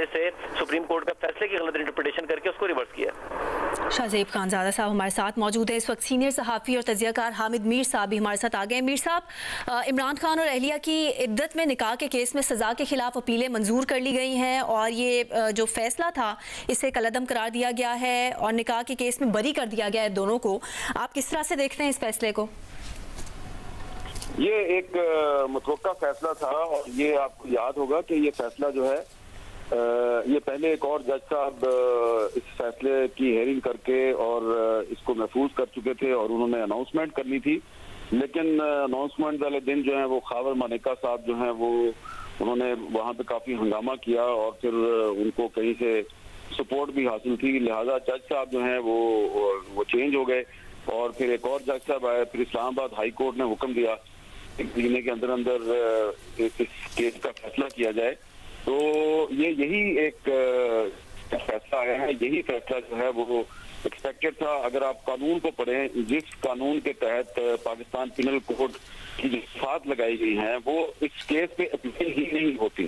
हवाले से supreme court का फैसले की गलत इंटरप्रिटेशन करके उसको रिवर्स किया। शाहजेब खानजादा साहब हमारे साथ मौजूद है इस वक्त। सीनियर सहाफ़ी और तजियाकार हामिद मीर साहब भी हमारे साथ आ गए। मीर साहब, इमरान खान और अहलिया की इद्दत में निकाह के केस में सज़ा के खिलाफ अपीलें मंजूर कर ली गई हैं और ये जो फैसला था इसे कलअदम करार दिया गया है और निकाह के केस में बरी कर दिया गया है दोनों को। आप किस तरह से देखते हैं इस फैसले को? ये एक मुतवक्का फैसला था और ये आपको याद होगा कि ये फैसला जो है ये पहले एक और जज साहब इस फैसले की हेयरिंग करके और इसको महफूज कर चुके थे और उन्होंने अनाउंसमेंट करनी थी, लेकिन अनाउंसमेंट वाले दिन जो है वो खावर मानेका साहब जो हैं वो उन्होंने वहाँ पे काफ़ी हंगामा किया और फिर उनको कहीं से सपोर्ट भी हासिल थी, लिहाजा जज साहब जो हैं वो चेंज हो गए और फिर एक और जज साहब आए। फिर इस्लामाबाद हाई कोर्ट ने हुक्म दिया एक महीने के अंदर अंदर इस केस का फैसला किया जाए। तो यही एक फैसला आया है, यही फैसला जो है वो एक्सपेक्टेड था। अगर आप कानून को पढ़ें, जिस कानून के तहत पाकिस्तान पिनल कोड की जो दफात लगाई गई हैं वो इस केस पे अप्लाई ही नहीं होती,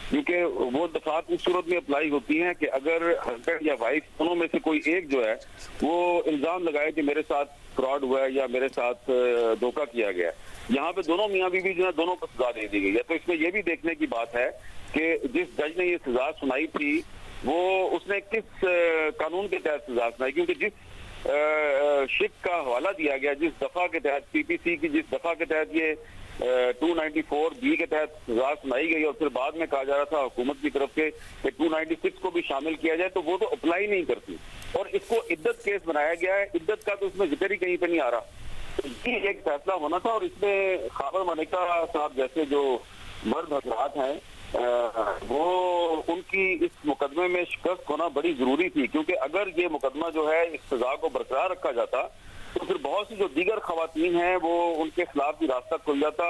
क्योंकि वो दफात उस सूरत में अप्लाई होती हैं कि अगर हस्बैंड या वाइफ दोनों में से कोई एक जो है वो इल्जाम लगाए कि मेरे साथ फ्रॉड हुआ है या मेरे साथ धोखा किया गया है। यहाँ पे दोनों मियाँ बीवी जो है दोनों को सजा दे दी गई है। तो इसमें यह भी देखने की बात है कि जिस जज ने ये सजा सुनाई थी वो उसने किस कानून के तहत सजा सुनाई, क्योंकि जिस शिक का हवाला दिया गया, जिस दफा के तहत पीपीसी की जिस दफा के तहत ये 294 बी के तहत सजा सुनाई गई और फिर बाद में कहा जा रहा था हुकूमत की तरफ से कि 296 को भी शामिल किया जाए, तो वो तो अप्लाई नहीं करती और इसको इद्दत केस बनाया गया है। इद्दत का तो इसमें जिक्र ही कहीं पे नहीं आ रहा। तो ये एक फैसला होना था और इसमें खावर मानेका साहब जैसे जो मर्द हजरात हैं वो उनकी इस मुकदमे में शिकस्त होना बड़ी जरूरी थी, क्योंकि अगर ये मुकदमा जो है इस सजा को बरकरार रखा जाता तो फिर बहुत सी जो दीगर खवातीन हैं वो उनके खिलाफ भी रास्ता खुल जाता।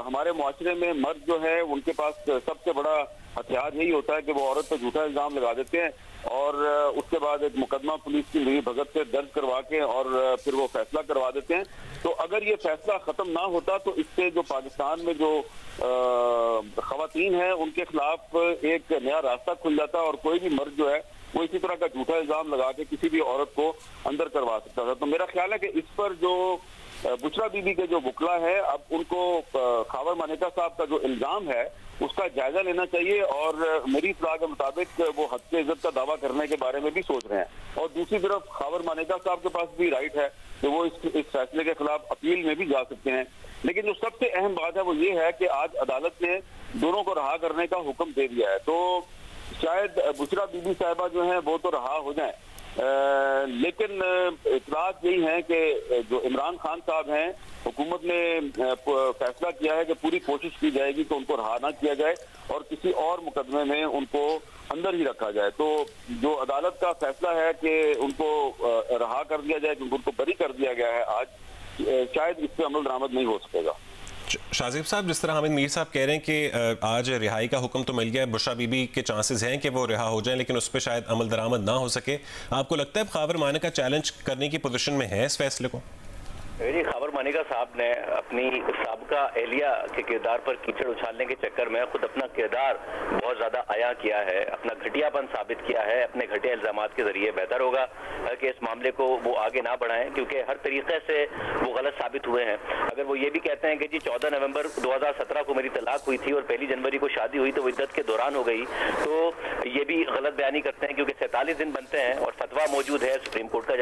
हमारे मुआशरे में मर्द जो है उनके पास सबसे बड़ा हथियार यही होता है कि वो औरत पर झूठा इल्जाम लगा देते हैं और उसके बाद एक मुकदमा पुलिस की मिली भगत से दर्ज करवा के और फिर वो फैसला करवा देते हैं। तो अगर ये फैसला खत्म ना होता तो इससे जो पाकिस्तान में जो खवातीन हैं उनके खिलाफ एक नया रास्ता खुल जाता और कोई भी मर्द जो है वो इसी तरह का झूठा इल्जाम लगा के किसी भी औरत को अंदर करवा सकता था। तो मेरा ख्याल है कि इस पर जो बुशरा बीबी के जो वकला है अब उनको खावर मानेका साहब का जो इल्जाम है उसका जायजा लेना चाहिए और मेरी इत्तला के मुताबिक वो हद से इज्जत का दावा करने के बारे में भी सोच रहे हैं। और दूसरी तरफ खावर मानेका साहब के पास भी राइट है कि वो इस फैसले के खिलाफ अपील में भी जा सकते हैं। लेकिन जो सबसे अहम बात है वो ये है कि आज अदालत ने दोनों को रहा करने का हुक्म दे दिया है, तो शायद बुशरा बीबी साहिबा जो है वो तो रहा हो जाए, लेकिन इतलात यही है कि जो इमरान खान साहब हैं हुकूमत ने फैसला किया है कि पूरी कोशिश की जाएगी कि उनको रहा ना किया जाए और किसी और मुकदमे में उनको अंदर ही रखा जाए। तो जो अदालत का फैसला है कि उनको रहा कर दिया जाए, उनको बरी कर दिया गया है आज, शायद इस पर अमल दरामद नहीं हो सकेगा। शाहजेब साहब, जिस तरह हामिद मीर साहब कह रहे हैं कि आज रिहाई का हुक्म तो मिल गया है, बुशरा बीबी के चांसेस हैं कि वो रिहा हो जाएं, लेकिन उस पर शायद अमल दरामद ना हो सके, आपको लगता है खावर मानेका चैलेंज करने की पोजीशन में है इस फैसले को? जी, खावर मानेका साहब ने अपनी साबका एहलिया के किरदार पर कीचड़ उछालने के चक्कर में खुद अपना किरदार बहुत ज्यादा आया किया है, अपना घटियापन साबित किया है। अपने घटिया इल्जामात के जरिए बेहतर होगा कि इस मामले को वो आगे ना बढ़ाएं, क्योंकि हर तरीके से वो गलत साबित हुए हैं। अगर वो ये भी कहते हैं कि जी 14 नवंबर 2017 को मेरी तलाक हुई थी और 1 जनवरी को शादी हुई तो वो इद्दत के दौरान हो गई, तो ये भी गलत बयानी करते हैं, क्योंकि 47 दिन बनते हैं और फतवा मौजूद है सुप्रीम कोर्ट का